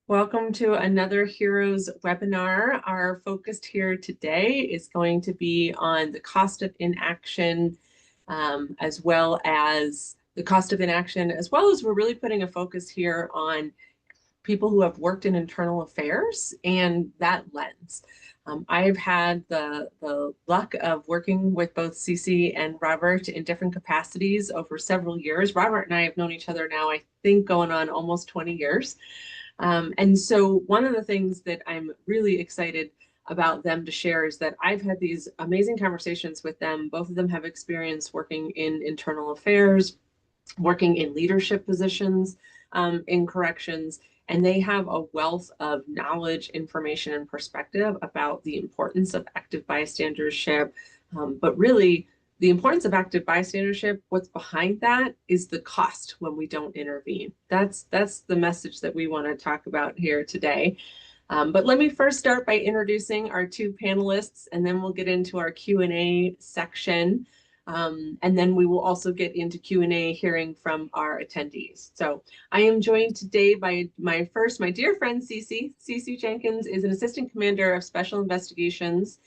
Welcome to another Heroes webinar. Our focus here today is going to be on the cost of inaction, as well as we're really putting a focus here on people who have worked in internal affairs and that lens. I've had the luck of working with both Cece and Robert in different capacities over several years. Robert and I have known each other now, I think, going on almost 20 years. And so one of the things that I'm really excited about them to share is that I've had these amazing conversations with them. Both of them have experience working in internal affairs, working in leadership positions in corrections, and they have a wealth of knowledge, information, and perspective about the importance of active bystandership, but really the importance of active bystandership, what's behind that is the cost when we don't intervene. That's the message that we want to talk about here today. But let me first start by introducing our two panelists, and then we'll get into our Q&A section. And then we will also get into Q&A hearing from our attendees. So I am joined today by my dear friend, Cece. Cece Jenkins is an assistant commander of special investigations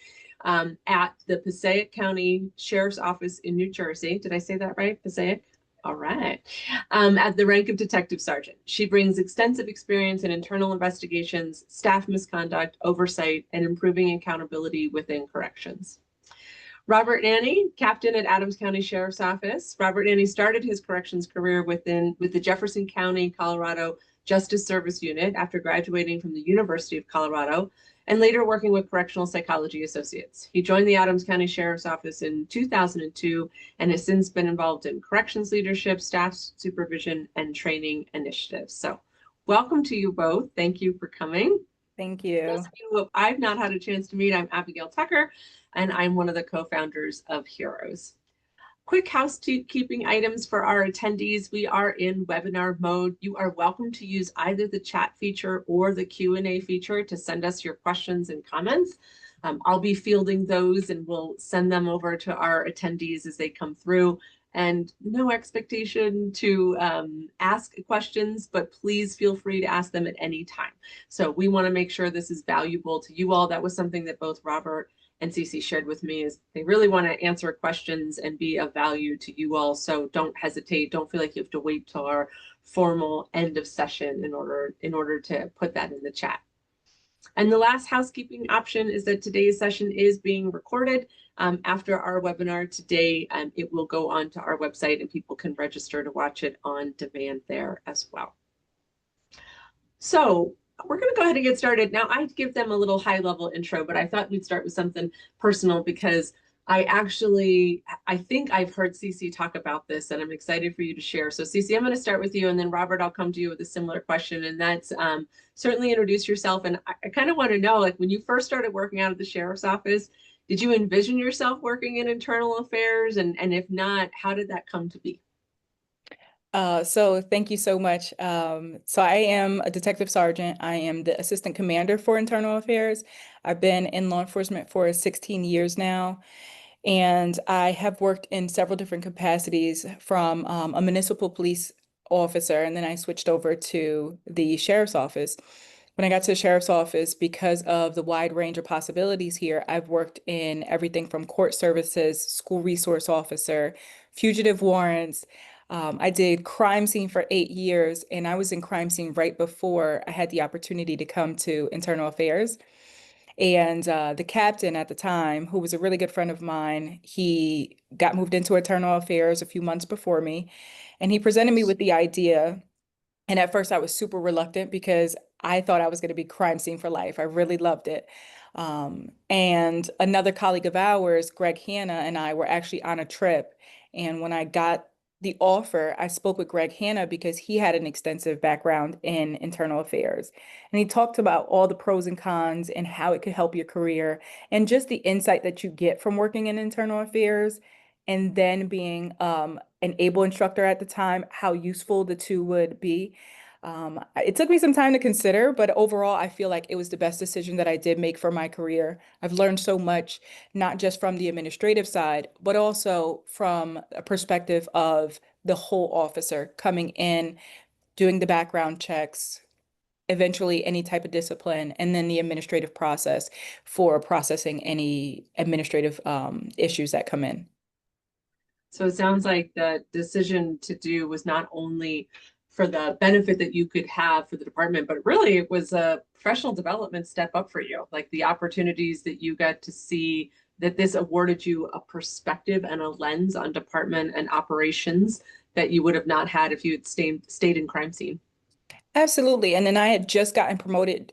at the Passaic County Sheriff's Office in New Jersey. Did I say that right? Passaic? All right. At the rank of detective sergeant. She brings extensive experience in internal investigations, staff misconduct, oversight, and improving accountability within corrections. Robert Nanny, captain at Adams County Sheriff's Office. Robert Nanny started his corrections career with the Jefferson County, Colorado Justice Service Unit after graduating from the University of Colorado and later working with Correctional Psychology Associates. He joined the Adams County Sheriff's Office in 2002 and has since been involved in corrections leadership, staff supervision, and training initiatives. So welcome to you both. Thank you for coming. Thank you. Those of you who I've not had a chance to meet, I'm Abigail Tucker, and I'm one of the co-founders of Heroes. Quick housekeeping items for our attendees. We are in webinar mode. You are welcome to use either the chat feature or the Q&A feature to send us your questions and comments. I'll be fielding those and we'll send them over to our attendees as they come through. And no expectation to ask questions, but please feel free to ask them at any time. So we want to make sure this is valuable to you all. That was something that both Robert and Cece shared with me, is they really want to answer questions and be of value to you all. So don't hesitate. Don't feel like you have to wait till our formal end of session in order to put that in the chat. And the last housekeeping option is that today's session is being recorded. After our webinar today, it will go onto our website and people can register to watch it on demand there as well. So we're going to go ahead and get started. Now, I'd give them a little high-level intro, but I thought we'd start with something personal because I think I've heard Cece talk about this, and I'm excited for you to share. So Cece, I'm going to start with you, and then Robert, I'll come to you with a similar question, and that's certainly introduce yourself. And I kind of want to know, like, when you first started working out at the Sheriff's Office, did you envision yourself working in internal affairs? And if not, how did that come to be? So thank you so much. So I am a detective sergeant. I am the assistant commander for internal affairs. I've been in law enforcement for 16 years now, and I have worked in several different capacities from a municipal police officer, and then I switched over to the sheriff's office. When I got to the sheriff's office, because of the wide range of possibilities here, I've worked in everything from court services, school resource officer, fugitive warrants. I did crime scene for 8 years, and I was in crime scene right before I had the opportunity to come to internal affairs. And the captain at the time, who was a really good friend of mine, he got moved into internal affairs a few months before me, and he presented me with the idea. And at first, I was super reluctant because I thought I was going to be crime scene for life. I really loved it. And another colleague of ours, Greg Hanna, and I were actually on a trip. And when I got the offer, I spoke with Greg Hanna because he had an extensive background in internal affairs. And he talked about all the pros and cons and how it could help your career and just the insight that you get from working in internal affairs and then being an able instructor at the time, how useful the two would be. It took me some time to consider, but overall, I feel like it was the best decision that I did make for my career. I've learned so much, not just from the administrative side, but also from a perspective of the whole officer coming in, doing the background checks, eventually any type of discipline, and then the administrative process for processing any administrative issues that come in. So it sounds like the decision to do was not only for the benefit that you could have for the department, but really it was a professional development step up for you. Like the opportunities that you got to see, that this awarded you a perspective and a lens on department and operations that you would have not had if you had stayed in crime scene. Absolutely. And then I had just gotten promoted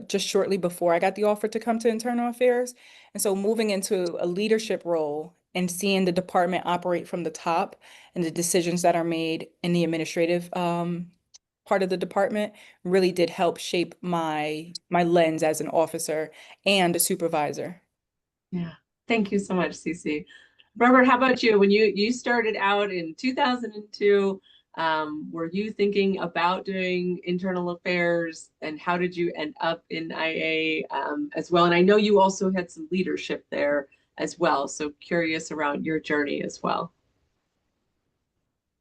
just shortly before I got the offer to come to internal affairs. And so moving into a leadership role and seeing the department operate from the top and the decisions that are made in the administrative part of the department really did help shape my lens as an officer and a supervisor. Yeah. Thank you so much, Cece. Robert, how about you? When you started out in 2002, were you thinking about doing internal affairs, and how did you end up in IA as well? And I know you also had some leadership there as well. So curious around your journey as well.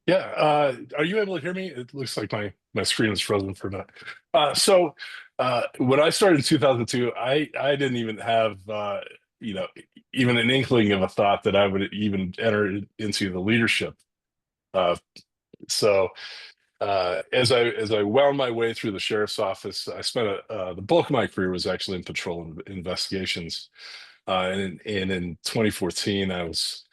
Yeah, are you able to hear me? It looks like my screen is frozen for a minute. So when I started in 2002, I didn't even have you know even an inkling of a thought that I would even enter into the leadership. Uh, so as I wound my way through the sheriff's office, I spent the bulk of my career was actually in patrol investigations, and in 2014 I was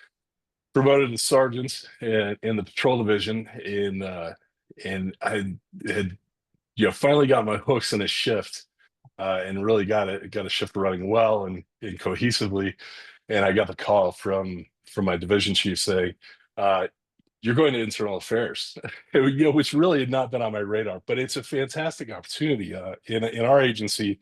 promoted to sergeant in the patrol division and I had finally got my hooks in a shift and really got a shift running well and cohesively. And I got the call from my division chief saying, you're going to internal affairs, which really had not been on my radar, but it's a fantastic opportunity in our agency.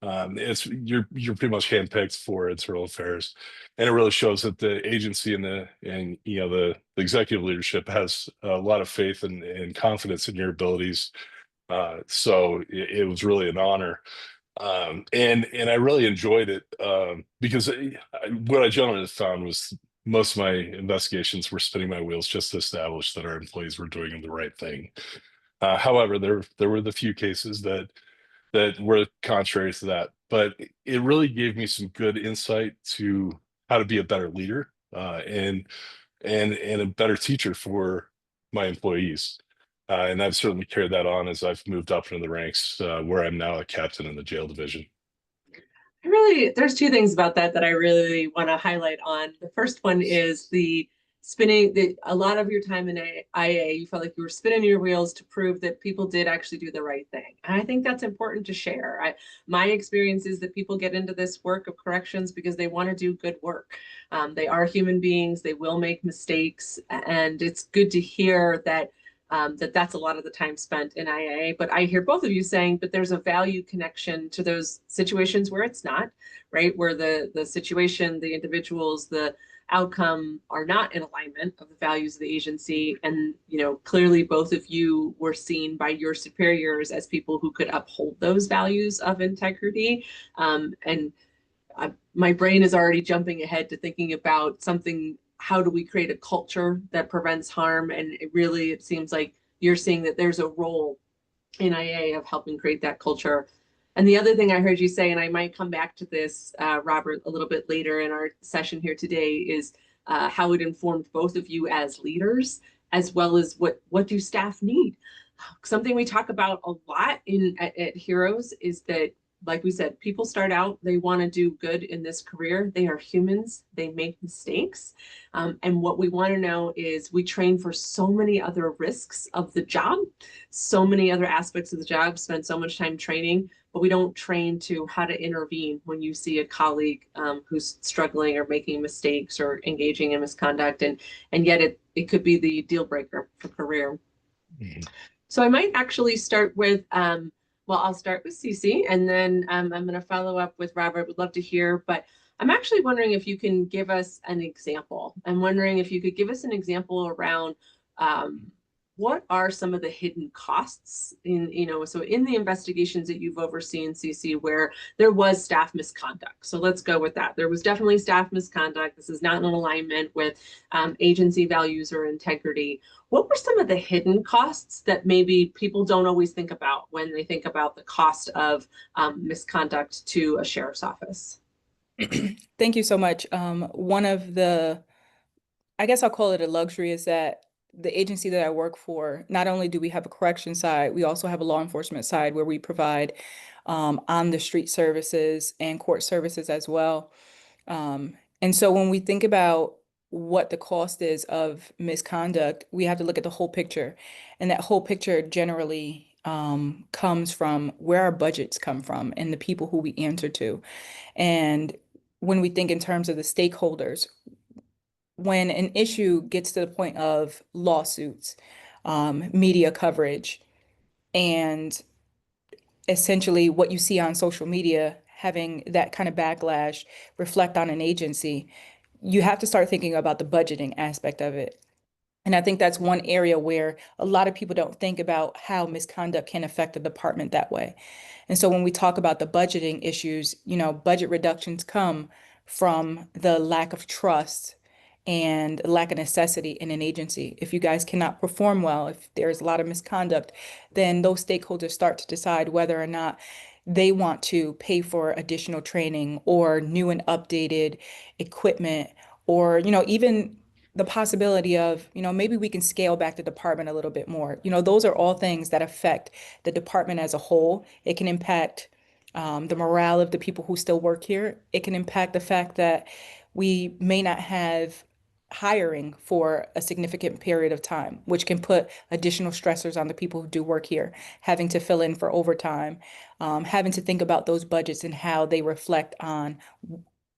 It's you're pretty much handpicked for internal affairs, and it really shows that the agency and the executive leadership has a lot of faith and confidence in your abilities. So it was really an honor, and I really enjoyed it because what I generally found was most of my investigations were spinning my wheels just to establish that our employees were doing the right thing. However, there were the few cases that were contrary to that. But it really gave me some good insight to how to be a better leader and a better teacher for my employees. And I've certainly carried that on as I've moved up into the ranks, where I'm now a captain in the jail division. There's two things about that I really want to highlight on. The first one is the spinning, a lot of your time in IA, you felt like you were spinning your wheels to prove that people did actually do the right thing. And I think that's important to share. My experience is that people get into this work of corrections because they want to do good work. They are human beings, they will make mistakes, and it's good to hear that that's a lot of the time spent in IA. But I hear both of you saying, but there's a value connection to those situations where it's not, right? Where the situation, the individuals, the outcome are not in alignment of the values of the agency. And, clearly both of you were seen by your superiors as people who could uphold those values of integrity. And my brain is already jumping ahead to thinking about something. How do we create a culture that prevents harm? And it seems like you're seeing that there's a role in IA of helping create that culture. And the other thing I heard you say, and I might come back to this, Robert, a little bit later in our session here today, is how it informed both of you as leaders, as well as what do staff need? Something we talk about a lot at Heroes is that, like we said, people start out, they want to do good in this career. They are humans, they make mistakes. And what we want to know is we train for so many other risks of the job, so many other aspects of the job, spend so much time training, but we don't train to how to intervene when you see a colleague who's struggling or making mistakes or engaging in misconduct. And yet it could be the deal breaker for career. Mm-hmm. So I might actually start with, I'll start with Cece, and then I'm going to follow up with Robert. Would love to hear, but I'm actually wondering if you can give us an example. I'm wondering if you could give us an example around what are some of the hidden costs in, so in the investigations that you've overseen, CC, where there was staff misconduct? So let's go with that. There was definitely staff misconduct. This is not in alignment with agency values or integrity. What were some of the hidden costs that maybe people don't always think about when they think about the cost of misconduct to a sheriff's office? Thank you so much. One of the, I guess I'll call it a luxury, is that the agency that I work for, not only do we have a correction side, we also have a law enforcement side where we provide on the street services and court services as well. And so when we think about what the cost is of misconduct, we have to look at the whole picture. And that whole picture generally comes from where our budgets come from and the people who we answer to. And when we think in terms of the stakeholders, when an issue gets to the point of lawsuits, media coverage, and essentially what you see on social media having that kind of backlash reflect on an agency, you have to start thinking about the budgeting aspect of it. And I think that's one area where a lot of people don't think about how misconduct can affect the department that way. And so when we talk about the budgeting issues, budget reductions come from the lack of trust and lack of necessity in an agency. If you guys cannot perform well, if there's a lot of misconduct, then those stakeholders start to decide whether or not they want to pay for additional training or new and updated equipment, or, even the possibility of, maybe we can scale back the department a little bit more. Those are all things that affect the department as a whole. It can impact the morale of the people who still work here. It can impact the fact that we may not have hiring for a significant period of time, which can put additional stressors on the people who do work here, having to fill in for overtime, having to think about those budgets and how they reflect on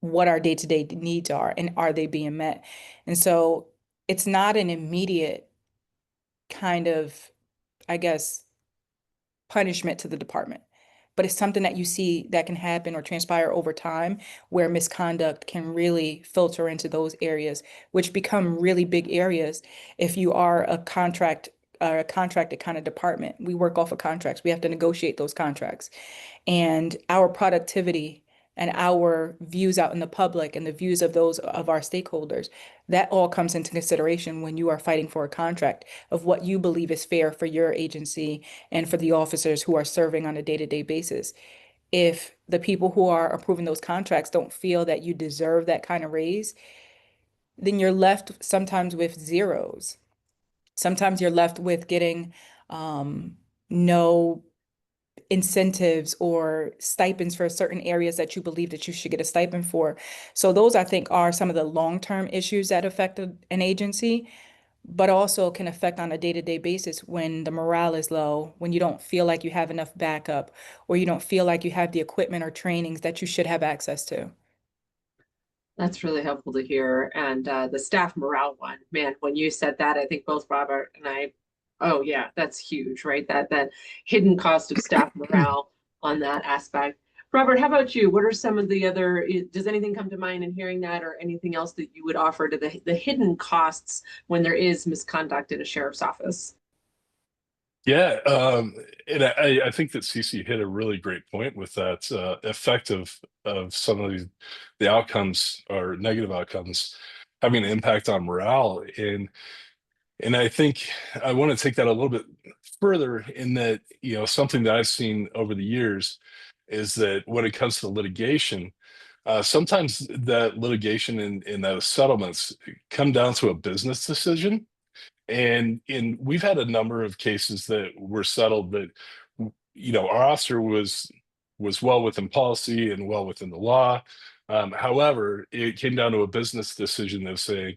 what our day-to-day needs are and are they being met. And so it's not an immediate kind of, I guess, punishment to the department, but it's something that you see that can happen or transpire over time, where misconduct can really filter into those areas, which become really big areas if you are a contracted kind of department. We work off of contracts. We have to negotiate those contracts. And our productivity and our views out in the public and the views of those of our stakeholders, that all comes into consideration when you are fighting for a contract of what you believe is fair for your agency and for the officers who are serving on a day-to-day basis. If the people who are approving those contracts don't feel that you deserve that kind of raise, then you're left sometimes with zeros. Sometimes you're left with getting no incentives or stipends for certain areas that you believe that you should get a stipend for. So those, I think, are some of the long-term issues that affect an agency, but also can affect on a day-to-day basis when the morale is low, when you don't feel like you have enough backup, or you don't feel like you have the equipment or trainings that you should have access to. That's really helpful to hear. And the staff morale one, man, when you said that, I think both Robert and I, oh yeah, that's huge, right? That hidden cost of staff morale on that aspect. Robert, how about you? What are some of the other, does anything come to mind in hearing that, or anything else that you would offer to the hidden costs when there is misconduct in a sheriff's office? Yeah, and I think that CC hit a really great point with that effect of some of the outcomes or negative outcomes having an impact on morale. And I think I want to take that a little bit further in that, something that I've seen over the years is that when it comes to litigation, sometimes that litigation and those settlements come down to a business decision. And we've had a number of cases that were settled that our officer was well within policy and well within the law. However, it came down to a business decision of saying,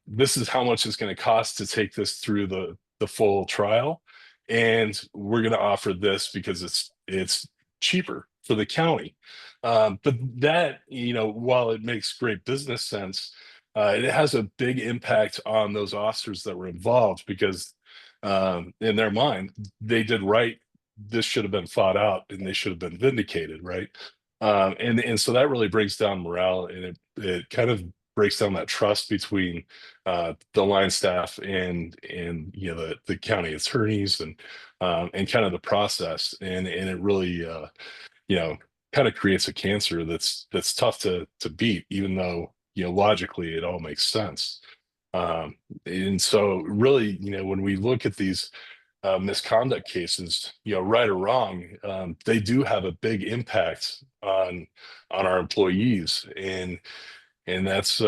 this is how much it's going to cost to take this through the full trial, and we're going to offer this because it's cheaper for the county. But that, while it makes great business sense, it has a big impact on those officers that were involved because, in their mind, they did right. This should have been fought out, and they should have been vindicated, right? And so that really brings down morale, and it kind of breaks down that trust between the line staff and the county attorneys and kind of the process, and it really kind of creates a cancer that's tough to beat, even though logically it all makes sense. And so really, when we look at these misconduct cases, right or wrong, they do have a big impact on our employees, and that's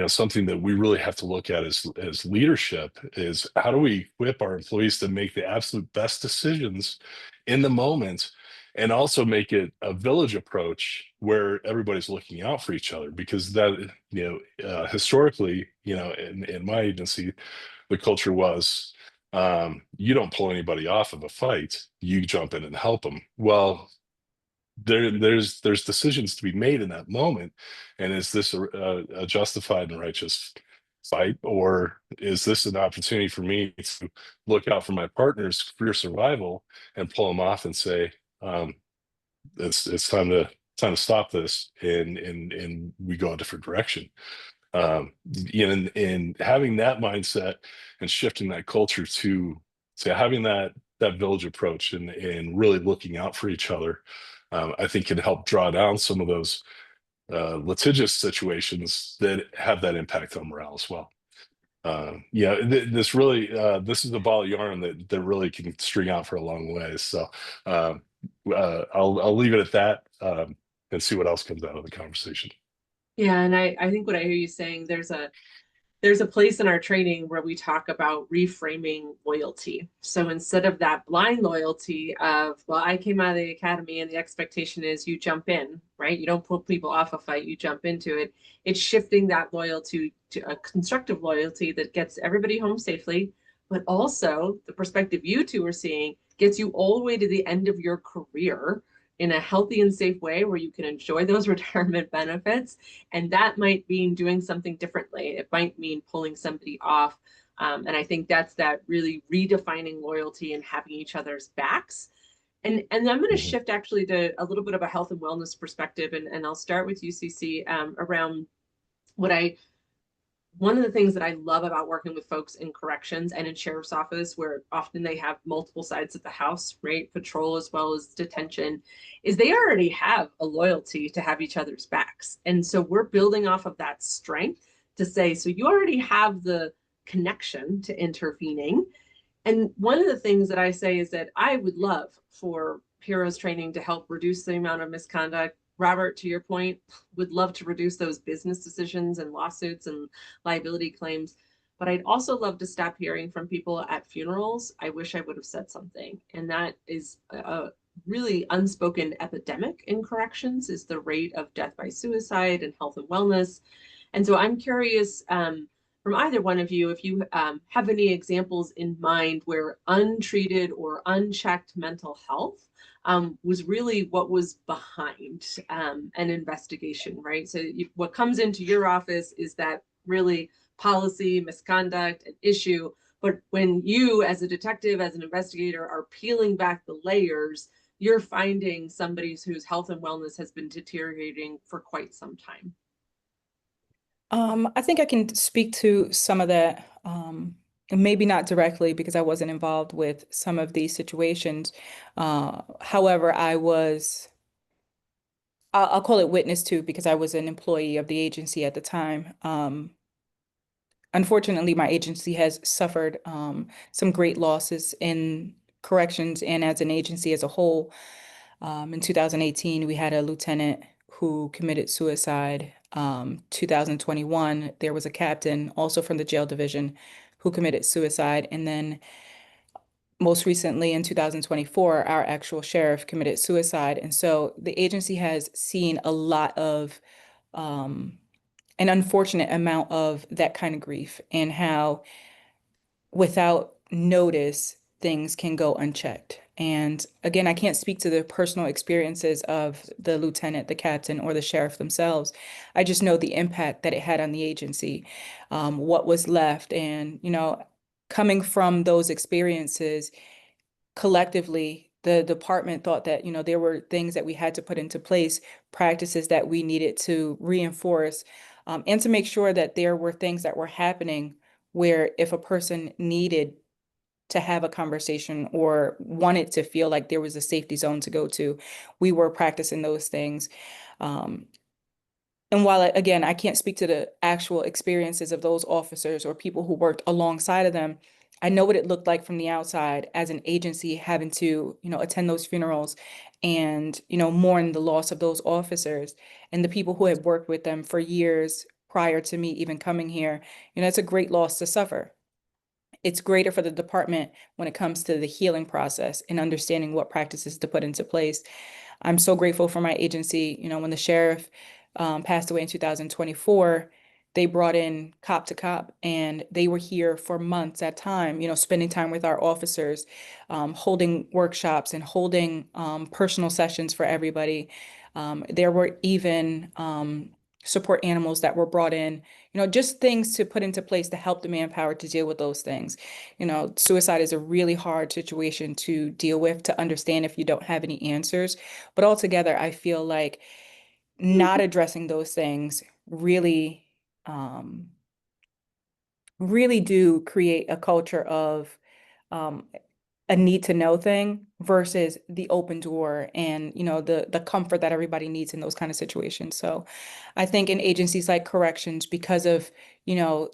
something that we really have to look at as leadership, is how do we equip our employees to make the absolute best decisions in the moment, and also make it a village approach where everybody's looking out for each other. Because that historically, in my agency, the culture was, you don't pull anybody off of a fight, you jump in and help them. Well, there's decisions to be made in that moment, and is this a justified and righteous fight, or is this an opportunity for me to look out for my partner's career survival and pull them off and say, it's time to stop this, and we go a different direction. In having that mindset and shifting that culture to having that village approach and really looking out for each other, I think can help draw down some of those litigious situations that have that impact on morale as well. This is a ball of yarn that really can string out for a long way. So I'll leave it at that, and see what else comes out of the conversation. Yeah, and I think what I hear you saying, there's a place in our training where we talk about reframing loyalty. So instead of that blind loyalty of, well, I came out of the academy and the expectation is you jump in, right? You don't pull people off a fight, you jump into it. It's shifting that loyalty to a constructive loyalty that gets everybody home safely, but also the perspective you two are seeing gets you all the way to the end of your career in a healthy and safe way where you can enjoy those retirement benefits. And that might mean doing something differently. It might mean pulling somebody off. And I think that's that really redefining loyalty and having each other's backs. And I'm going to shift actually to a little bit of a health and wellness perspective. And I'll start with UCC around one of the things that I love about working with folks in corrections and in sheriff's office, where often they have multiple sides of the house, right? Patrol as well as detention, is they already have a loyalty to have each other's backs. And so we're building off of that strength to say, so you already have the connection to intervening. And one of the things that I say is that I would love for Heroes training to help reduce the amount of misconduct. Robert, to your point, would love to reduce those business decisions and lawsuits and liability claims. But I'd also love to stop hearing from people at funerals, I wish I would have said something. And that is a really unspoken epidemic in corrections, is the rate of death by suicide and health and wellness. And so I'm curious from either one of you, if you have any examples in mind where untreated or unchecked mental health was really what was behind an investigation, right? So what comes into your office is that really policy, misconduct, an issue. But when you, as a detective, as an investigator, are peeling back the layers, you're finding somebody whose health and wellness has been deteriorating for quite some time. I think I can speak to some of that, maybe not directly because I wasn't involved with some of these situations. However, I'll call it witness to, because I was an employee of the agency at the time. Unfortunately, my agency has suffered some great losses in corrections and as an agency as a whole. In 2018, we had a lieutenant who committed suicide. 2021, there was a captain also from the jail division who committed suicide. And then most recently in 2024, our actual sheriff committed suicide. And so the agency has seen a lot of an unfortunate amount of that kind of grief, and how without notice, things can go unchecked. And again, I can't speak to the personal experiences of the lieutenant, the captain, or the sheriff themselves. I just know the impact that it had on the agency, what was left. And, coming from those experiences, collectively, the department thought that, there were things that we had to put into place, practices that we needed to reinforce, and to make sure that there were things that were happening where if a person needed to have a conversation or wanted to feel like there was a safety zone to go to, we were practicing those things. Um, and while, again, I can't speak to the actual experiences of those officers or people who worked alongside of them, I know what it looked like from the outside as an agency having to, attend those funerals and, mourn the loss of those officers and the people who had worked with them for years prior to me even coming here. It's a great loss to suffer. It's greater for the department when it comes to the healing process and understanding what practices to put into place. I'm so grateful for my agency. When the sheriff passed away in 2024, they brought in cop to cop and they were here for months at a time, spending time with our officers, holding workshops and holding personal sessions for everybody. There were even support animals that were brought in, just things to put into place to help the manpower to deal with those things. Suicide is a really hard situation to deal with, to understand if you don't have any answers. But altogether, I feel like not addressing those things really, really do create a culture of um, a need to know thing versus the open door and the comfort that everybody needs in those kind of situations. So I think in agencies like corrections, because of the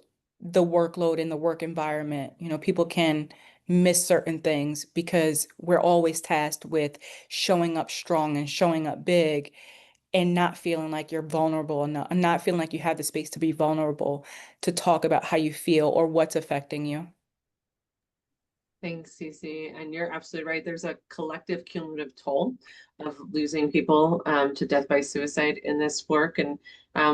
workload and the work environment, people can miss certain things because we're always tasked with showing up strong and showing up big and not feeling like you're vulnerable enough, and not feeling like you have the space to be vulnerable to talk about how you feel or what's affecting you. Thanks, Cece. And you're absolutely right. There's a collective cumulative toll of losing people to death by suicide in this work. And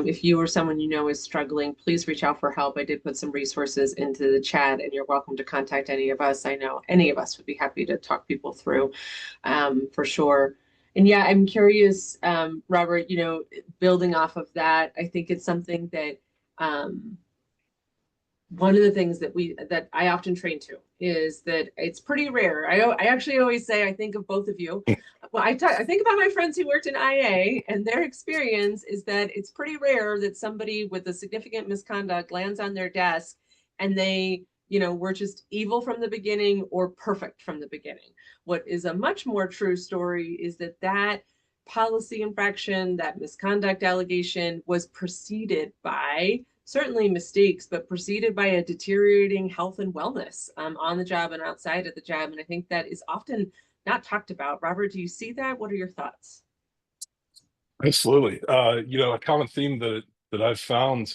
if you or someone you know is struggling, please reach out for help. I did put some resources into the chat, and you're welcome to contact any of us. I know any of us would be happy to talk people through for sure. And yeah, I'm curious, Robert, building off of that, I think it's something that one of the things that I often train to is that it's pretty rare. I actually always say, I think of both of you. Well, I think about my friends who worked in IA, and their experience is that it's pretty rare that somebody with a significant misconduct lands on their desk and they, were just evil from the beginning or perfect from the beginning. What is a much more true story is that policy infraction, that misconduct allegation was preceded by certainly mistakes, but preceded by a deteriorating health and wellness on the job and outside of the job. And I think that is often not talked about. Robert, do you see that? What are your thoughts? Absolutely. A common theme that I've found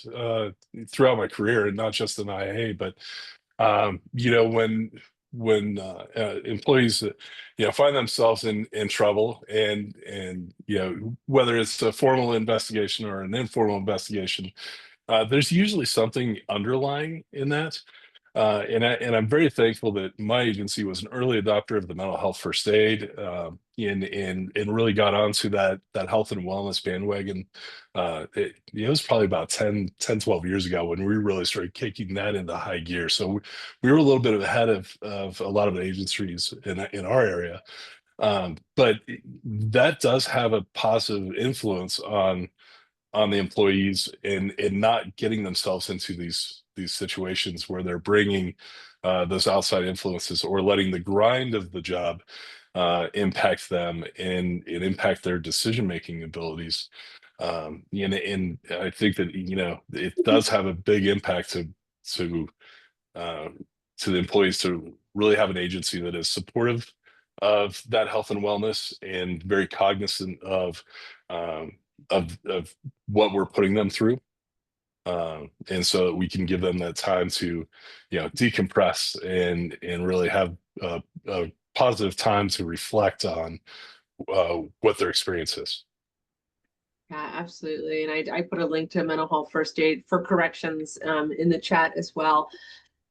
throughout my career, and not just in IA, but when employees find themselves in trouble, and whether it's a formal investigation or an informal investigation, there's usually something underlying in that. I'm very thankful that my agency was an early adopter of the mental health first aid, and really got onto that health and wellness bandwagon. It was probably about 10, 12 years ago when we really started kicking that into high gear. So we were a little bit ahead of a lot of the agencies in our area. But that does have a positive influence on the employees and not getting themselves into these situations where they're bringing those outside influences or letting the grind of the job impact them and impact their decision-making abilities. And I think that it does have a big impact to uh, to the employees to really have an agency that is supportive of that health and wellness and very cognizant um, of what we're putting them through, and so that we can give them that time to decompress and really have a positive time to reflect on what their experience is. Yeah, absolutely. And I put a link to mental health first aid for corrections in the chat as well.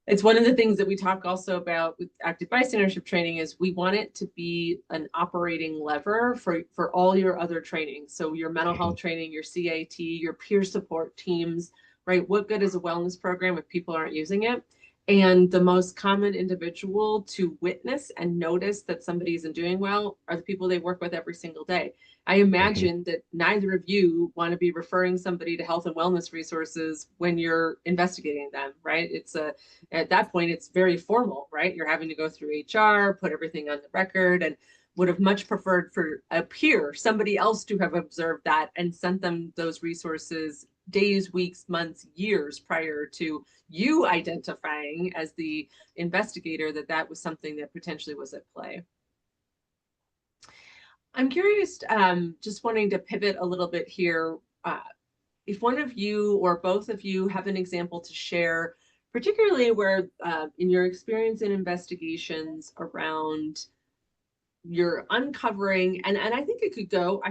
It's one of the things that we talk also about with active bystandership training is we want it to be an operating lever for all your other training. So your mental health training, your CAT, your peer support teams, right? What good is a wellness program if people aren't using it? And the most common individual to witness and notice that somebody isn't doing well are the people they work with every single day. I imagine that neither of you want to be referring somebody to health and wellness resources when you're investigating them, right? At that point, it's very formal, right? You're having to go through HR, put everything on the record, and would have much preferred for a peer, somebody else to have observed that and sent them those resources days, weeks, months, years prior to you identifying as the investigator that that was something that potentially was at play. I'm curious, just wanting to pivot a little bit here. If one of you or both of you have an example to share, particularly where in your experience in investigations around you're uncovering, and I think it could go,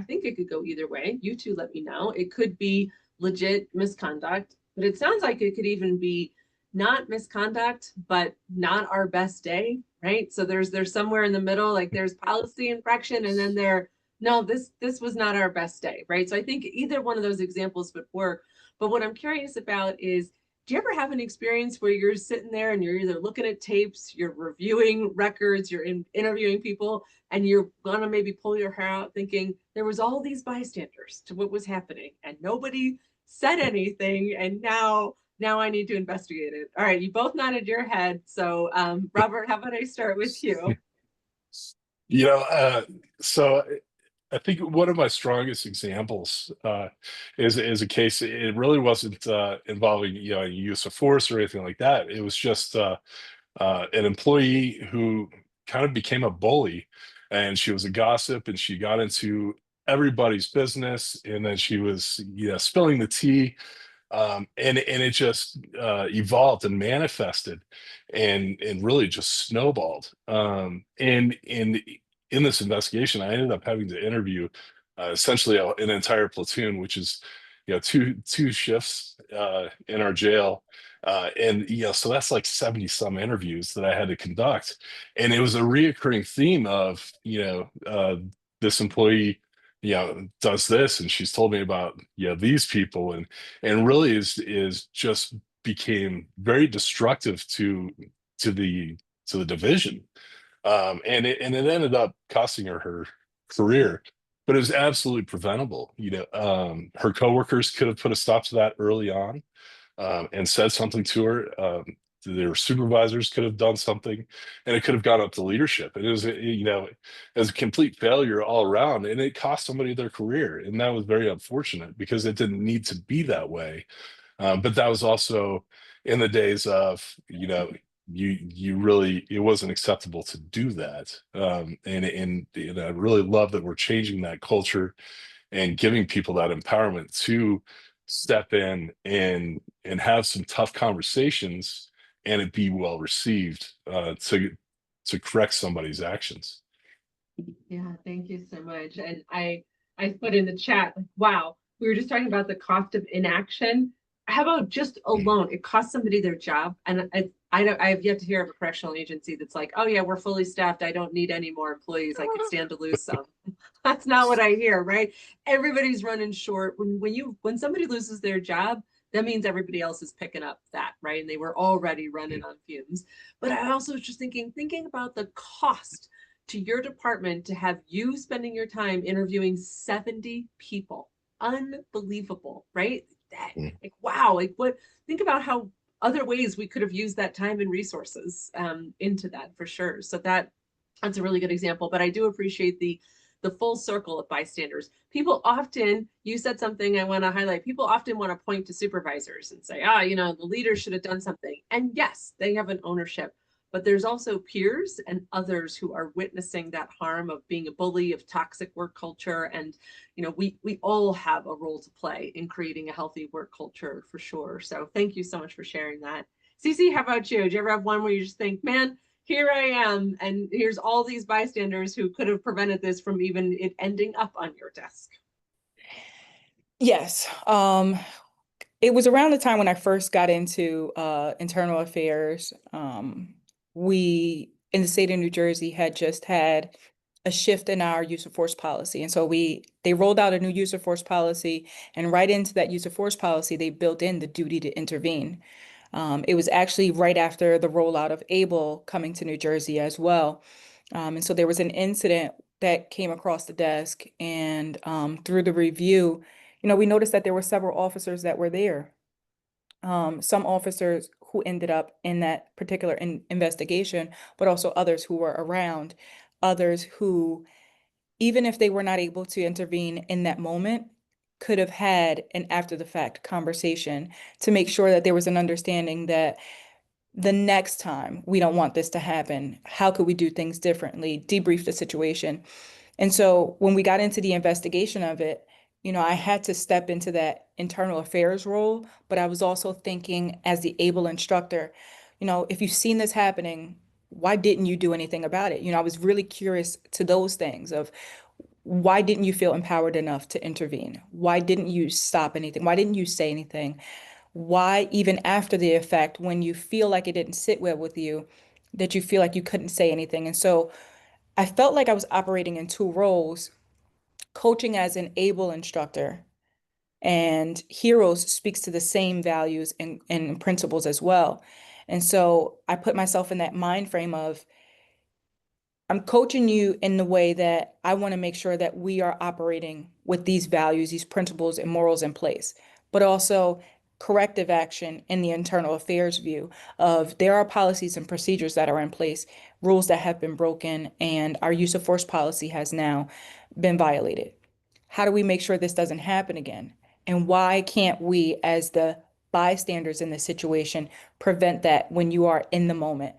either way. You two let me know. It could be legit misconduct, but it sounds like it could even be not misconduct, but not our best day, right? So there's somewhere in the middle, like there's policy infraction, and then no, this was not our best day, right? So I think either one of those examples would work. But what I'm curious about is, do you ever have an experience where you're sitting there and you're either looking at tapes, you're reviewing records, you're interviewing people, and you're gonna maybe pull your hair out thinking there was all these bystanders to what was happening and nobody said anything, and now I need to investigate it. All right, you both nodded your head. So Robert, how about I start with you? You know, so I think one of my strongest examples is a case. It really wasn't involving use of force or anything like that. It was just an employee who kind of became a bully, and she was a gossip, and she got into everybody's business, and then she was spilling the tea, and it just evolved and manifested, and really just snowballed. And in this investigation, I ended up having to interview essentially an entire platoon, which is two shifts in our jail. And so that's like 70 some interviews that I had to conduct, and it was a reoccurring theme of this employee does this, and she's told me about these people, and really is just became very destructive to the division. And it ended up costing her career, but it was absolutely preventable. Her coworkers could have put a stop to that early on, and said something to her. Their supervisors could have done something, and it could have gone up to leadership. And it was a complete failure all around, and it cost somebody their career. And that was very unfortunate because it didn't need to be that way. But that was also in the days of, you really, it wasn't acceptable to do that. And I really love that we're changing that culture and giving people that empowerment to step in and have some tough conversations, and it be well received to correct somebody's actions. Yeah, thank you so much. And I put in the chat, like, wow, we were just talking about the cost of inaction. How about just alone? It costs somebody their job. And I have yet to hear of a correctional agency that's like, oh yeah, we're fully staffed. I don't need any more employees. I could stand to lose some. That's not what I hear, right? Everybody's running short. When somebody loses their job, that means everybody else is picking up that, right? And they were already running on fumes. But I also was just thinking about the cost to your department to have you spending your time interviewing 70 people. Unbelievable, right? Like, wow, like think about how other ways we could have used that time and resources into that, for sure. So that's a really good example. But I do appreciate the full circle of bystanders. People often, you said something I want to highlight, people often want to point to supervisors and say, the leader should have done something. And yes, they have an ownership, but there's also peers and others who are witnessing that harm of being a bully, of toxic work culture. And, we all have a role to play in creating a healthy work culture, for sure. So thank you so much for sharing that. Cece, how about you? Do you ever have one where you just think, man, here I am, and here's all these bystanders who could have prevented this from even it ending up on your desk? Yes. It was around the time when I first got into internal affairs. We, in the state of New Jersey, had just had a shift in our use of force policy. And so they rolled out a new use of force policy, and right into that use of force policy, they built in the duty to intervene. It was actually right after the rollout of ABLE coming to New Jersey as well. And so there was an incident that came across the desk, and through the review, we noticed that there were several officers that were there. Some officers who ended up in that particular investigation, but also others who were around, others who, even if they were not able to intervene in that moment, could have had an after the fact conversation to make sure that there was an understanding that the next time we don't want this to happen. How could we do things differently? Debrief the situation. And so when we got into the investigation of it, I had to step into that internal affairs role, but I was also thinking as the able instructor, if you've seen this happening, why didn't you do anything about it? I was really curious to those things of why didn't you feel empowered enough to intervene? Why didn't you stop anything? Why didn't you say anything? Why, even after the effect, when you feel like it didn't sit well with you, that you feel like you couldn't say anything? And so I felt like I was operating in two roles, coaching as an able instructor, and Heroes speaks to the same values and principles as well. And so I put myself in that mind frame of I'm coaching you in the way that I want to make sure that we are operating with these values, these principles and morals in place, but also corrective action in the internal affairs view of there are policies and procedures that are in place, rules that have been broken, and our use of force policy has now been violated. How do we make sure this doesn't happen again? And why can't we, as the bystanders in this situation, prevent that when you are in the moment?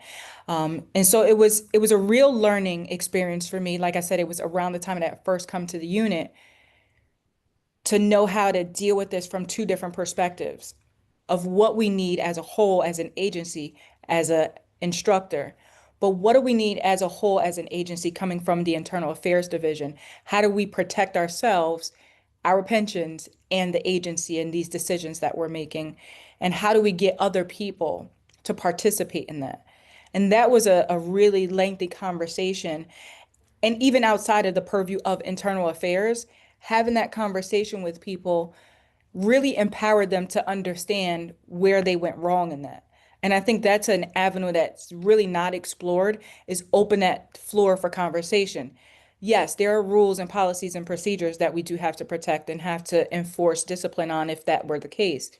And so it was a real learning experience for me. Like I said, it was around the time that I first come to the unit to know how to deal with this from two different perspectives of what we need as a whole, as an agency, as a instructor. But what do we need as a whole, as an agency coming from the Internal Affairs Division? How do we protect ourselves, our pensions, and the agency in these decisions that we're making? And how do we get other people to participate in that? And that was a really lengthy conversation. And even outside of the purview of internal affairs, having that conversation with people really empowered them to understand where they went wrong in that. And I think that's an avenue that's really not explored, is open that floor for conversation. Yes, there are rules and policies and procedures that we do have to protect and have to enforce discipline on if that were the case.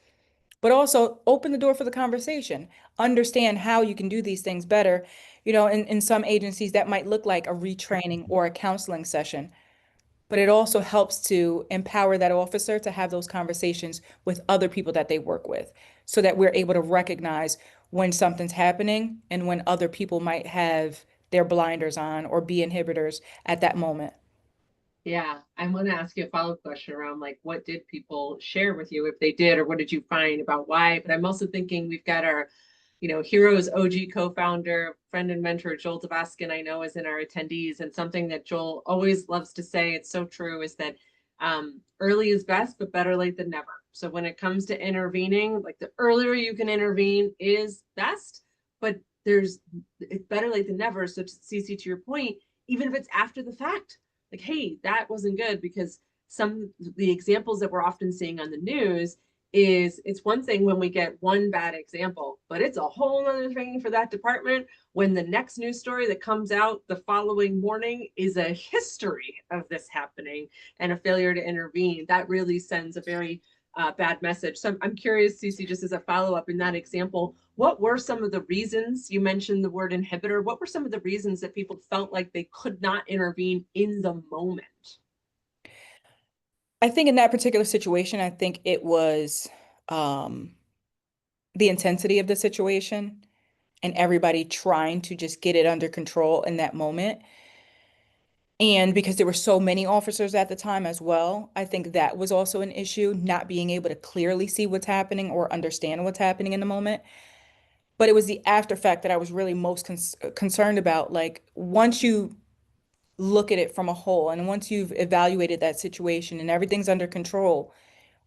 But also open the door for the conversation. Understand how you can do these things better. In some agencies that might look like a retraining or a counseling session, but it also helps to empower that officer to have those conversations with other people that they work with so that we're able to recognize when something's happening and when other people might have their blinders on or be inhibitors at that moment. Yeah, I want to ask you a follow-up question around like what did people share with you if they did, or what did you find about why? But I'm also thinking we've got our, Heroes OG co-founder, friend and mentor Joel Dabaskin, I know is in our attendees, and something that Joel always loves to say, it's so true, is that early is best, but better late than never. So when it comes to intervening, like the earlier you can intervene is best, but it's better late than never. So to CC, to your point, even if it's after the fact, like, hey, that wasn't good, because the examples that we're often seeing on the news is it's one thing when we get one bad example, but it's a whole other thing for that department when the next news story that comes out the following morning is a history of this happening and a failure to intervene. That really sends a very bad message. So I'm curious, Cece, just as a follow-up in that example, what were some of the reasons, you mentioned the word inhibitor, what were some of the reasons that people felt like they could not intervene in the moment? I think in that particular situation, I think it was um, the intensity of the situation and everybody trying to just get it under control in that moment. And because there were so many officers at the time as well, I think that was also an issue, not being able to clearly see what's happening or understand what's happening in the moment. But it was the after fact that I was really most concerned about. Like, once you look at it from a whole and once you've evaluated that situation and everything's under control,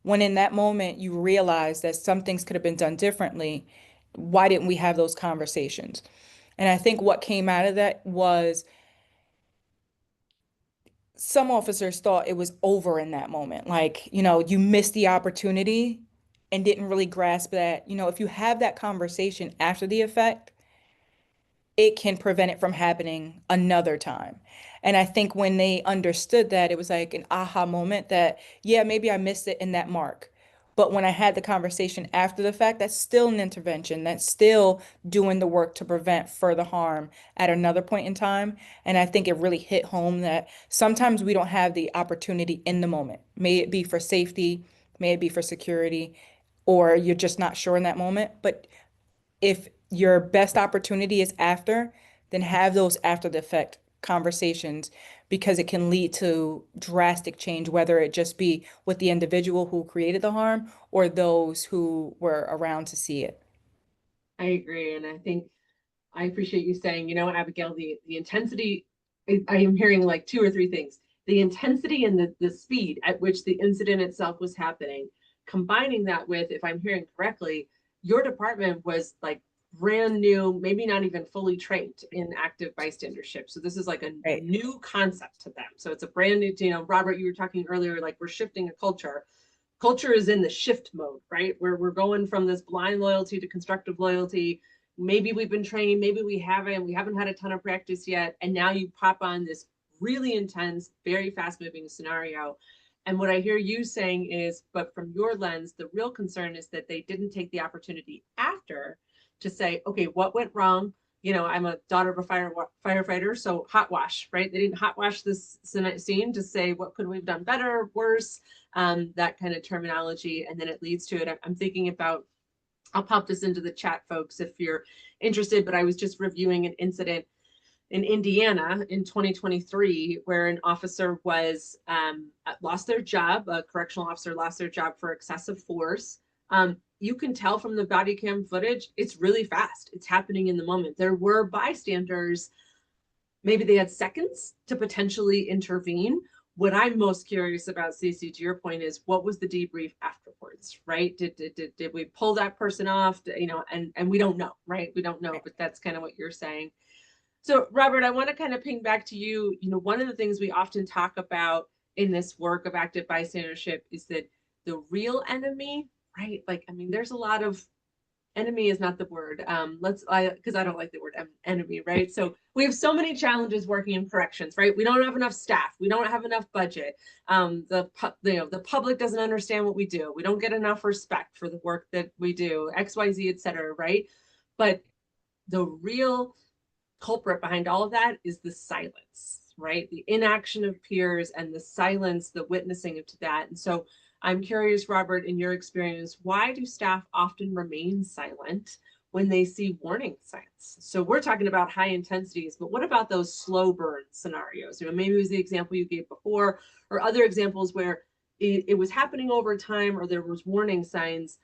when in that moment you realize that some things could have been done differently, why didn't we have those conversations? And I think what came out of that was some officers thought it was over in that moment. Like, you missed the opportunity and didn't really grasp that, if you have that conversation after the effect, it can prevent it from happening another time. And I think when they understood that, it was like an aha moment that, yeah, maybe I missed it in that mark. But when I had the conversation after the fact, that's still an intervention. That's still doing the work to prevent further harm at another point in time. And I think it really hit home that sometimes we don't have the opportunity in the moment. May it be for safety, may it be for security, or you're just not sure in that moment. But if your best opportunity is after, then have those after the effect conversations because it can lead to drastic change, whether it just be with the individual who created the harm or those who were around to see it. I agree. And I think I appreciate you saying, Abigail, the intensity, I am hearing like two or three things. The intensity and the speed at which the incident itself was happening, combining that with, if I'm hearing correctly, your department was like brand new, maybe not even fully trained in active bystandership. So this is like a Right. new concept to them. So it's a brand new, Robert, you were talking earlier, like we're shifting a culture. Culture is in the shift mode, right? Where we're going from this blind loyalty to constructive loyalty. Maybe we've been trained, maybe we haven't had a ton of practice yet. And now you pop on this really intense, very fast moving scenario. And what I hear you saying is, but from your lens, the real concern is that they didn't take the opportunity after to say, okay, what went wrong? I'm a daughter of a firefighter, so hot wash, right? They didn't hot wash this scene to say, what could we have done better, worse, that kind of terminology. And then it leads to it. I'm thinking about, I'll pop this into the chat, folks, if you're interested, but I was just reviewing an incident in Indiana in 2023 where an officer was lost their job, a correctional officer lost their job for excessive force. You can tell from the body cam footage, it's really fast. It's happening in the moment. There were bystanders, maybe they had seconds to potentially intervene. What I'm most curious about, Cece, to your point, is what was the debrief afterwards, right? Did we pull that person off? And we don't know, right? We don't know, but that's kind of what you're saying. So, Robert, I want to kind of ping back to you. One of the things we often talk about in this work of active bystandership is that the real enemy, right? Like, I mean, there's a lot of enemy is not the word. Because I don't like the word enemy, right? So we have so many challenges working in corrections, right? We don't have enough staff. We don't have enough budget. The public doesn't understand what we do. We don't get enough respect for the work that we do, XYZ, et cetera, right? But the real culprit behind all of that is the silence, right? The inaction of peers and the silence, the witnessing to that. And so I'm curious, Robert, in your experience, why do staff often remain silent when they see warning signs? So we're talking about high intensities, but what about those slow burn scenarios? Maybe it was the example you gave before, or other examples where it was happening over time or there was warning signs.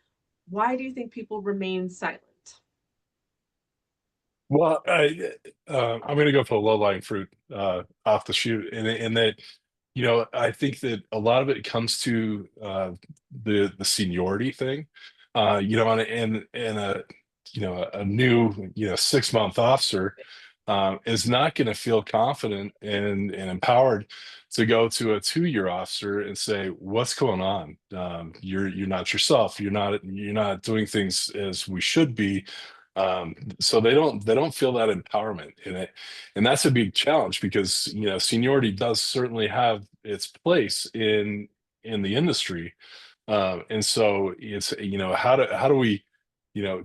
Why do you think people remain silent? Well, I'm going to go for the low-lying fruit off the shoot, and that I think that a lot of it comes to the seniority thing, and a new 6-month officer is not going to feel confident and empowered to go to a 2-year officer and say, "What's going on? You're not yourself. You're not doing things as we should be." So they don't feel that empowerment in it, and that's a big challenge because seniority does certainly have its place in the industry, and so it's how do we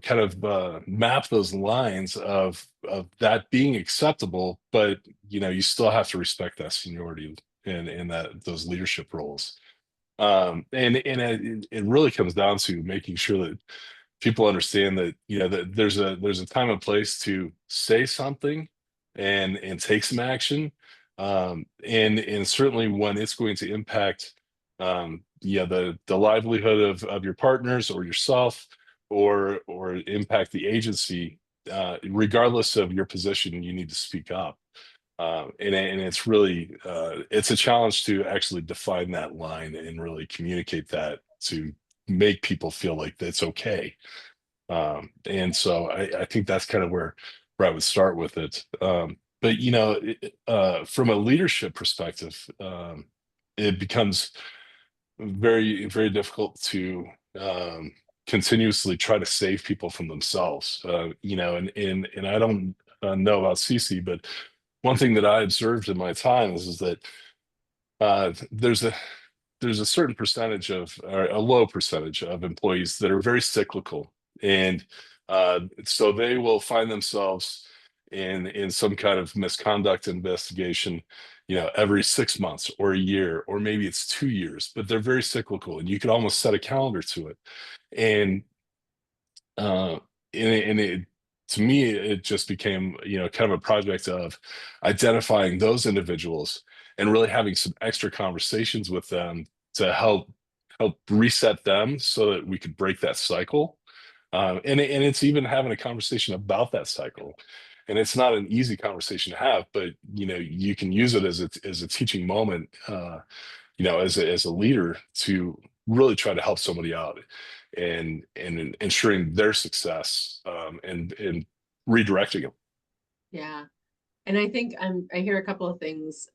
kind of map those lines of that being acceptable, but you still have to respect that seniority and that those leadership roles, and it really comes down to making sure that people understand that that there's a time and place to say something and take some action, and certainly when it's going to impact the livelihood of your partners or yourself or impact the agency, regardless of your position, you need to speak up, and it's really it's a challenge to actually define that line and really communicate that to make people feel like that's okay. And so I think that's kind of where I would start with it. But from a leadership perspective, it becomes very, very difficult to continuously try to save people from themselves. And I don't know about Cece, but one thing that I observed in my time is that there's a certain percentage of, or a low percentage of employees that are very cyclical, and so they will find themselves in some kind of misconduct investigation, every 6 months or a year, or maybe it's 2 years, but they're very cyclical, and you could almost set a calendar to it. And uh, and to me, it just became, kind of a project of identifying those individuals and really having some extra conversations with them to help reset them so that we could break that cycle. And it's even having a conversation about that cycle. And it's not an easy conversation to have, but you can use it as a teaching moment, as a leader, to really try to help somebody out and ensuring their success, and redirecting them. Yeah. And I think I hear a couple of things.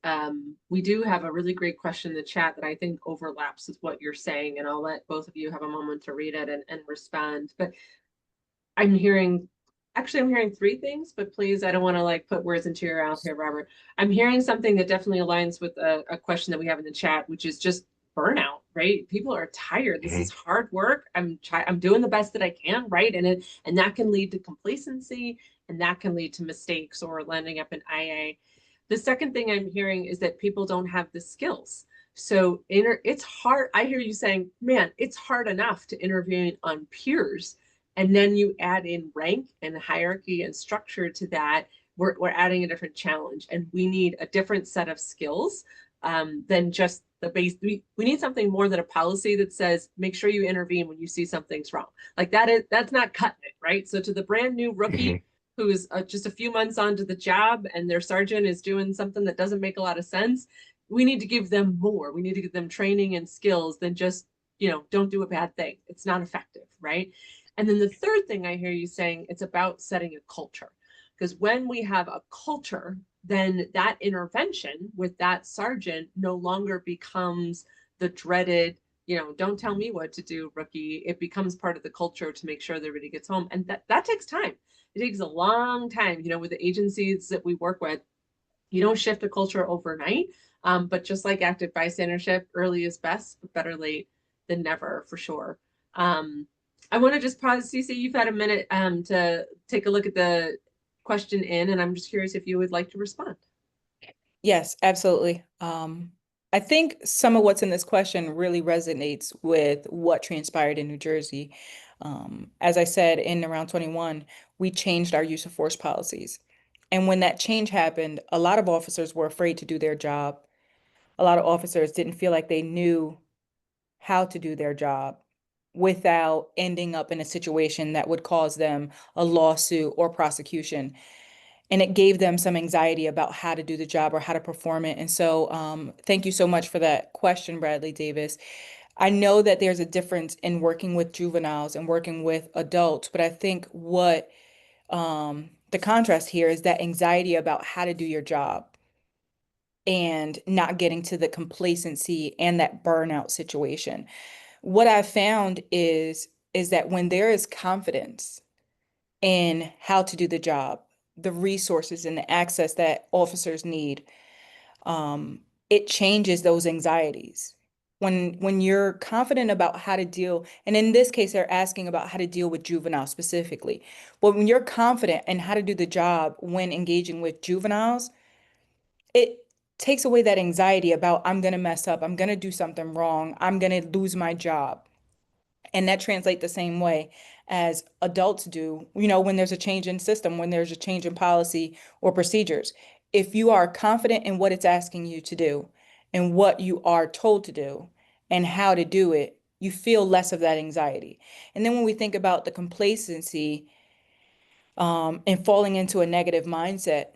We do have a really great question in the chat that I think overlaps with what you're saying, and I'll let both of you have a moment to read it and respond. But I'm hearing, actually, I'm hearing three things, but please, I don't want to like put words into your mouth here, Robert. I'm hearing something that definitely aligns with a question that we have in the chat, which is just burnout, right? People are tired. This is hard work. I'm doing the best that I can, right? And that can lead to complacency, and that can lead to mistakes or landing up in IA. The second thing I'm hearing is that people don't have the skills. So it's hard. I hear you saying, man, it's hard enough to intervene on peers, and then you add in rank and hierarchy and structure to that. We're adding a different challenge, and we need a different set of skills than just the base. We need something more than a policy that says, make sure you intervene when you see something's wrong. Like that's not cutting it, right? So to the brand new rookie who's just a few months onto the job and their sergeant is doing something that doesn't make a lot of sense, we need to give them more. We need to give them training and skills than just, don't do a bad thing. It's not effective, right? And then the third thing I hear you saying, it's about setting a culture. Because when we have a culture, then that intervention with that sergeant no longer becomes the dreaded, don't tell me what to do, rookie. It becomes part of the culture to make sure that everybody gets home. And that takes time. It takes a long time, with the agencies that we work with. You don't shift a culture overnight. But just like active bystandership, early is best, but better late than never, for sure. I want to just pause. Cece, you've had a minute to take a look at the question and I'm just curious if you would like to respond. Yes, absolutely. I think some of what's in this question really resonates with what transpired in New Jersey. As I said, in around 21, we changed our use of force policies. And when that change happened, a lot of officers were afraid to do their job. A lot of officers didn't feel like they knew how to do their job without ending up in a situation that would cause them a lawsuit or prosecution. And it gave them some anxiety about how to do the job or how to perform it. And so thank you so much for that question, Bradley Davis. I know that there's a difference in working with juveniles and working with adults, but I think what the contrast here is that anxiety about how to do your job and not getting to the complacency and that burnout situation. What I've found is that when there is confidence in how to do the job, the resources and the access that officers need, it changes those anxieties. When you're confident about how to deal, and in this case, they're asking about how to deal with juveniles specifically. But when you're confident in how to do the job when engaging with juveniles, it takes away that anxiety about I'm going to mess up, I'm going to do something wrong, I'm going to lose my job. And that translates the same way as adults do, when there's a change in system, when there's a change in policy or procedures. If you are confident in what it's asking you to do and what you are told to do and how to do it, you feel less of that anxiety. And then when we think about the complacency and falling into a negative mindset,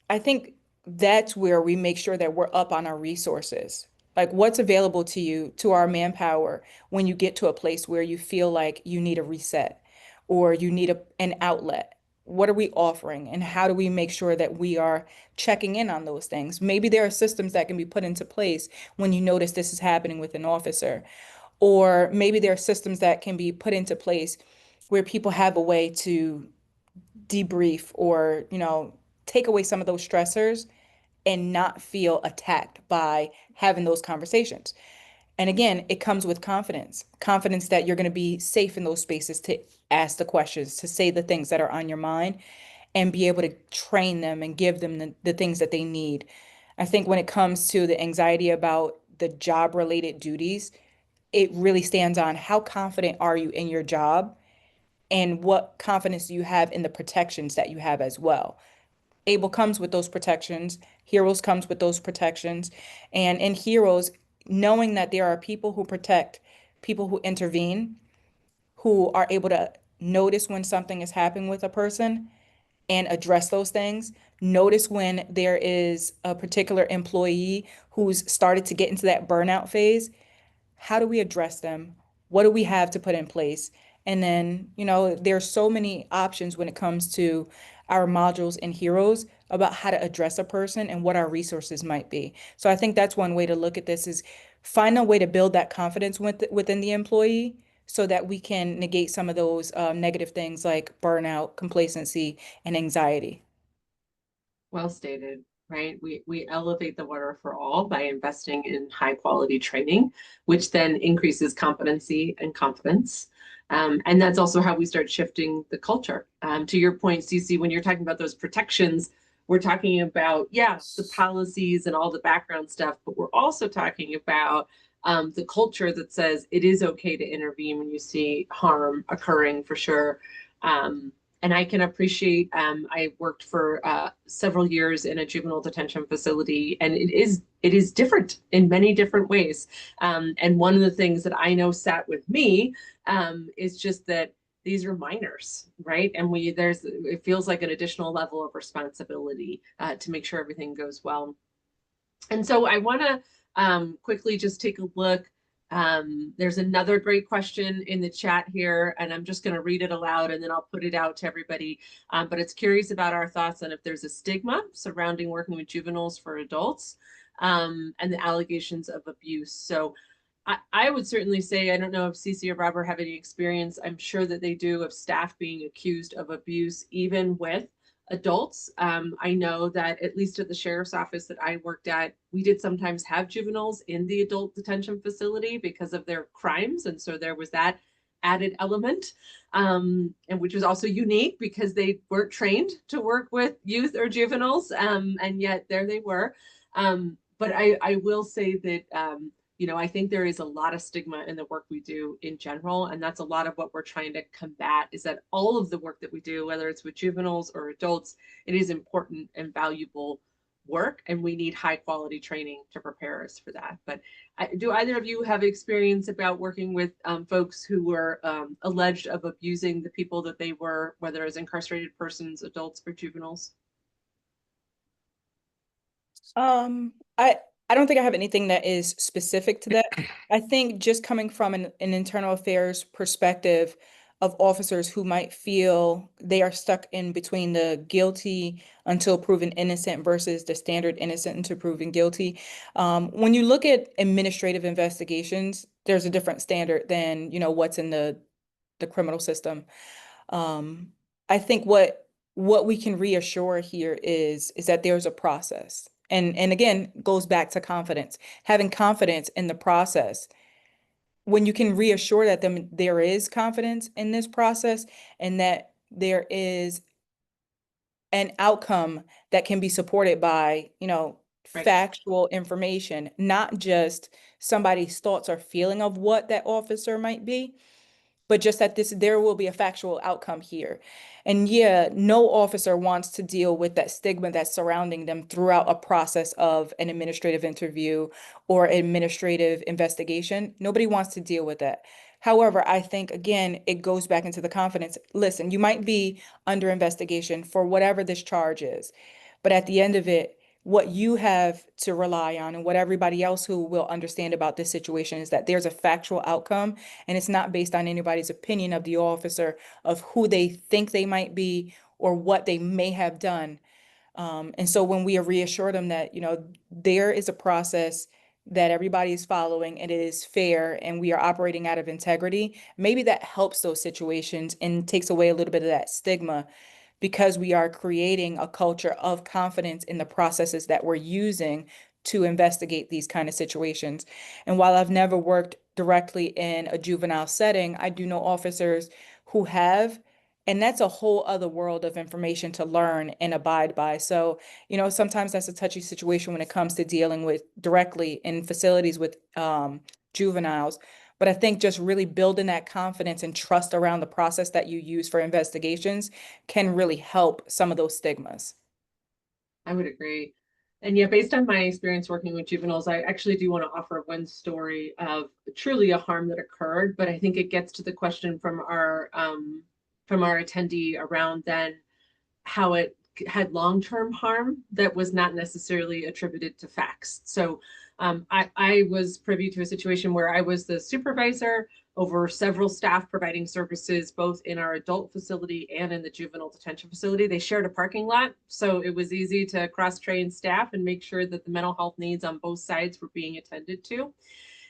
I think that's where we make sure that we're up on our resources. Like what's available to you, to our manpower, when you get to a place where you feel like you need a reset or you need an outlet. What are we offering and how do we make sure that we are checking in on those things? Maybe there are systems that can be put into place when you notice this is happening with an officer. Or maybe there are systems that can be put into place where people have a way to debrief or, take away some of those stressors and not feel attacked by having those conversations. And again, it comes with confidence, confidence that you're going to be safe in those spaces to ask the questions, to say the things that are on your mind, and be able to train them and give them the things that they need. I think when it comes to the anxiety about the job related duties, it really stands on how confident are you in your job and what confidence do you have in the protections that you have as well. Able comes with those protections, Heroes comes with those protections. And in Heroes, knowing that there are people who protect, people who intervene, who are able to notice when something is happening with a person and address those things. Notice when there is a particular employee who's started to get into that burnout phase. How do we address them? What do we have to put in place? And then, there's so many options when it comes to our modules and Heroes about how to address a person and what our resources might be. So I think that's one way to look at this is find a way to build that confidence within the employee so that we can negate some of those negative things like burnout, complacency, and anxiety. Well stated, right? We elevate the water for all by investing in high quality training, which then increases competency and confidence. And that's also how we start shifting the culture. To your point, Cece, when you're talking about those protections, we're talking about, yeah, the policies and all the background stuff, but we're also talking about the culture that says it is okay to intervene when you see harm occurring for sure. And I can appreciate, I worked for several years in a juvenile detention facility, and it is different in many different ways. And one of the things that I know sat with me is just that these are minors, right? And it feels like an additional level of responsibility to make sure everything goes well. And so I want to quickly just take a look. There's another great question in the chat here, and I'm just going to read it aloud and then I'll put it out to everybody. But it's curious about our thoughts on if there's a stigma surrounding working with juveniles for adults and the allegations of abuse. So I would certainly say, I don't know if Cece or Robert have any experience. I'm sure that they do, of staff being accused of abuse, even with adults. I know that at least at the sheriff's office that I worked at, we did sometimes have juveniles in the adult detention facility because of their crimes. And so there was that added element, and which was also unique because they weren't trained to work with youth or juveniles. And yet there they were. But I will say that, I think there is a lot of stigma in the work we do in general, and that's a lot of what we're trying to combat, is that all of the work that we do, whether it's with juveniles or adults, it is important and valuable work, and we need high quality training to prepare us for that. But do either of you have experience about working with folks who were alleged of abusing the people that they were, whether as incarcerated persons, adults, or juveniles? I don't think I have anything that is specific to that. I think just coming from an internal affairs perspective of officers who might feel they are stuck in between the guilty until proven innocent versus the standard innocent until proven guilty. When you look at administrative investigations, there's a different standard than, what's in the criminal system. I think what we can reassure here is that there's a process. And again, goes back to confidence. Having confidence in the process. When you can reassure that there is confidence in this process and that there is an outcome that can be supported by, Right. factual information, not just somebody's thoughts or feeling of what that officer might be, but just that there will be a factual outcome here. And yeah, no officer wants to deal with that stigma that's surrounding them throughout a process of an administrative interview or administrative investigation. Nobody wants to deal with that. However, I think, again, it goes back into the confidence. Listen, you might be under investigation for whatever this charge is, but at the end of it, what you have to rely on and what everybody else who will understand about this situation is that there's a factual outcome, and it's not based on anybody's opinion of the officer of who they think they might be or what they may have done. And so when we reassure them that, there is a process, that everybody is following and it is fair and we are operating out of integrity, maybe that helps those situations and takes away a little bit of that stigma because we are creating a culture of confidence in the processes that we're using to investigate these kind of situations. And while I've never worked directly in a juvenile setting, I do know officers who have, and that's a whole other world of information to learn and abide by. So, sometimes that's a touchy situation when it comes to dealing with directly in facilities with juveniles. But I think just really building that confidence and trust around the process that you use for investigations can really help some of those stigmas. I would agree. And yeah, based on my experience working with juveniles, I actually do want to offer one story of truly a harm that occurred, but I think it gets to the question from our attendee around then how it had long-term harm that was not necessarily attributed to facts. So I was privy to a situation where I was the supervisor over several staff providing services, both in our adult facility and in the juvenile detention facility. They shared a parking lot, so it was easy to cross-train staff and make sure that the mental health needs on both sides were being attended to.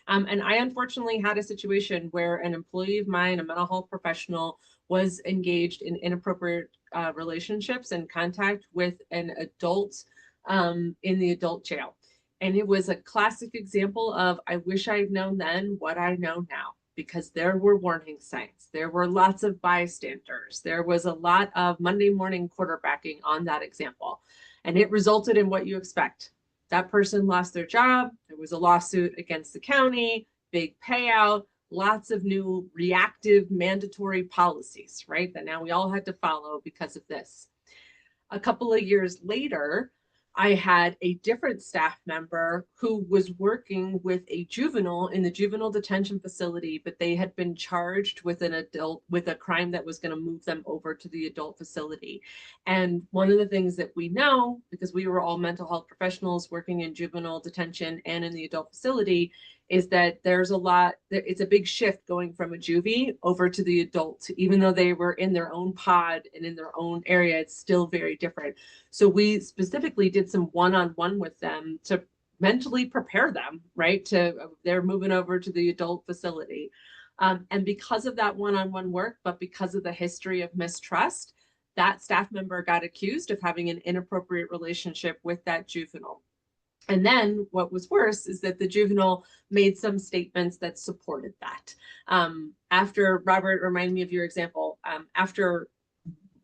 And I unfortunately had a situation where an employee of mine, a mental health professional, was engaged in inappropriate relationships and contact with an adult in the adult jail. And it was a classic example of, I wish I'd known then what I know now, because there were warning signs. There were lots of bystanders. There was a lot of Monday morning quarterbacking on that example. And it resulted in what you expect. That person lost their job. There was a lawsuit against the county, big payout, lots of new reactive mandatory policies, right? That now we all had to follow because of this. A couple of years later, I had a different staff member who was working with a juvenile in the juvenile detention facility, but they had been charged with with a crime that was going to move them over to the adult facility. And one of the things that we know, because we were all mental health professionals working in juvenile detention and in the adult facility, is that it's a big shift going from a juvie over to the adult. Even though they were in their own pod and in their own area, it's still very different. So we specifically did some one-on-one with them to mentally prepare them, right? They're moving over to the adult facility. And because of that one-on-one work, but because of the history of mistrust, that staff member got accused of having an inappropriate relationship with that juvenile. And then what was worse is that the juvenile made some statements that supported that. After, Robert, remind me of your example, after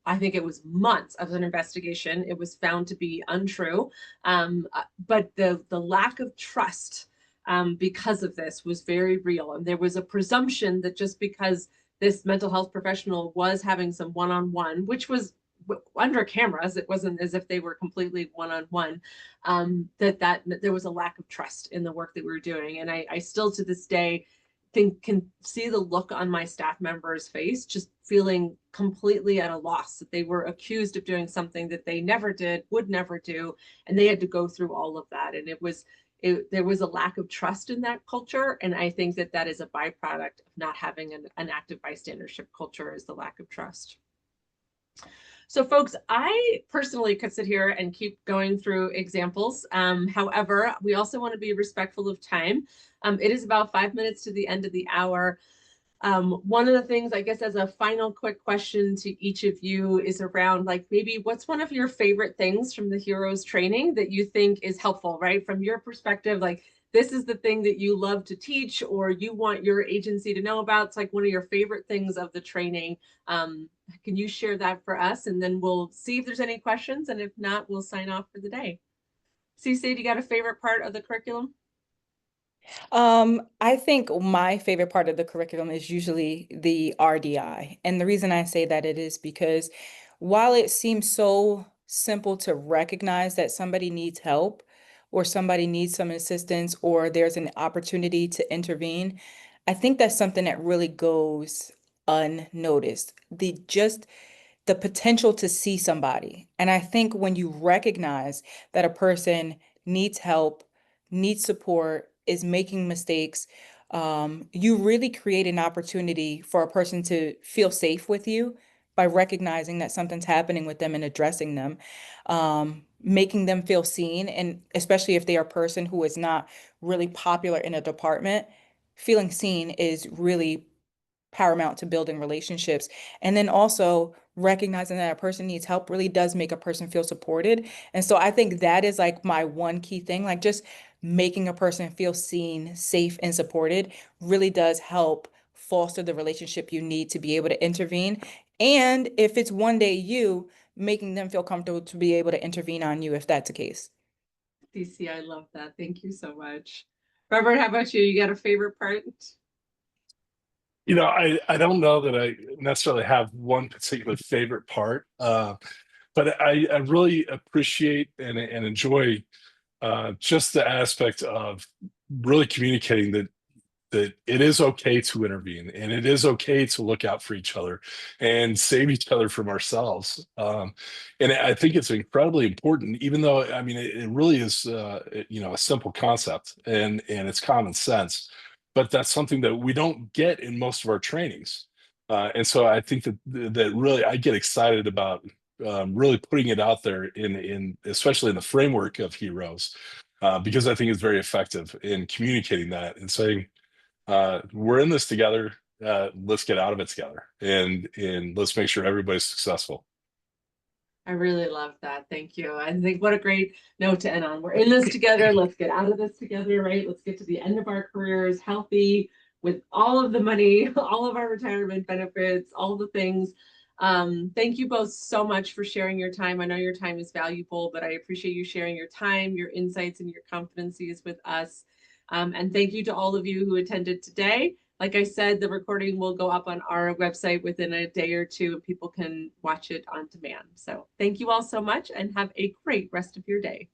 I think it was months of an investigation, it was found to be untrue. But the lack of trust because of this was very real. And there was a presumption that just because this mental health professional was having some one-on-one, which was under cameras, it wasn't as if they were completely one-on-one, that there was a lack of trust in the work that we were doing. And I still to this day can see the look on my staff member's face, just feeling completely at a loss that they were accused of doing something that they never did, would never do, and they had to go through all of that. And there was a lack of trust in that culture, and I think that is a byproduct of not having an active bystandership culture, is the lack of trust. So folks, I personally could sit here and keep going through examples. However, we also want to be respectful of time. It is about 5 minutes to the end of the hour. One of the things, I guess, as a final quick question to each of you is around, like, maybe what's one of your favorite things from the Heroes training that you think is helpful, right? From your perspective, like, this is the thing that you love to teach or you want your agency to know about. It's like one of your favorite things of the training. Can you share that for us? And then we'll see if there's any questions. And if not, we'll sign off for the day. Cece, do you got a favorite part of the curriculum? I think my favorite part of the curriculum is usually the RDI. And the reason I say that it is because while it seems so simple to recognize that somebody needs help or somebody needs some assistance or there's an opportunity to intervene, I think that's something that really goes unnoticed. The potential to see somebody. And I think when you recognize that a person needs help, needs support, is making mistakes, you really create an opportunity for a person to feel safe with you by recognizing that something's happening with them and addressing them, making them feel seen, and especially if they are a person who is not really popular in a department, feeling seen is really paramount to building relationships. And then also recognizing that a person needs help really does make a person feel supported. And so I think that is like my one key thing, like just making a person feel seen, safe, and supported really does help foster the relationship you need to be able to intervene. And if it's one day you, making them feel comfortable to be able to intervene on you if that's the case. CC, I love that. Thank you so much. Robert, how about you? You got a favorite part? You know, I don't know that I necessarily have one particular favorite part, but I really appreciate and enjoy just the aspect of really communicating that it is okay to intervene and it is okay to look out for each other and save each other from ourselves. And I think it's incredibly important, even though, I mean, it really is, you know, a simple concept and it's common sense, but that's something that we don't get in most of our trainings. And so I think that really I get excited about really putting it out there in especially in the framework of heroes, because I think it's very effective in communicating that and saying, we're in this together. Let's get out of it together, and let's make sure everybody's successful. I really love that. Thank you. I think what a great note to end on. We're in this together. Let's get out of this together, right? Let's get to the end of our careers healthy with all of the money, all of our retirement benefits, all the things. Thank you both so much for sharing your time. I know your time is valuable, but I appreciate you sharing your time, your insights, and your competencies with us. And thank you to all of you who attended today. Like I said, the recording will go up on our website within a day or two, and people can watch it on demand. So thank you all so much and have a great rest of your day.